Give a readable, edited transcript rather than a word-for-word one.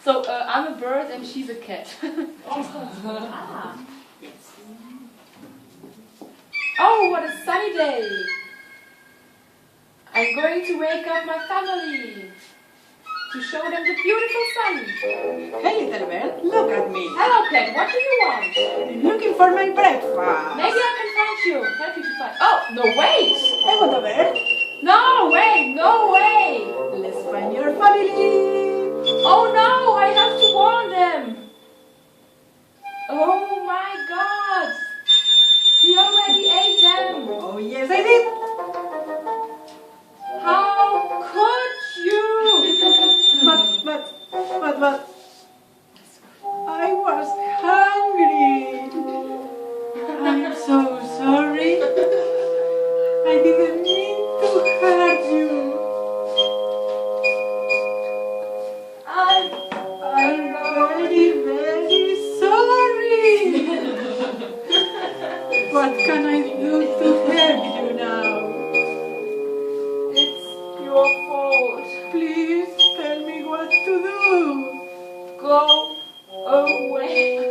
So I'm a bird and she's a cat. Ah, yes. Oh, what a sunny day! I'm going to wake up my family to show them the beautiful sun. Hey, little bird, look at me. Hello, cat. What do you want? I'm looking for my breakfast. Maybe I can find you. Help you to find. Oh, no, wait! I want a bird. No, wait, no way! Let's find your family. Oh no, I have to warn them. Oh my God! He already ate them. Oh, yes, I did. How could you? But, I was hungry. I'm so sorry. I didn't mean to hurt you. I'm very, very sorry. What can I do to help you now? It's your fault. Please tell me what to do. Go away.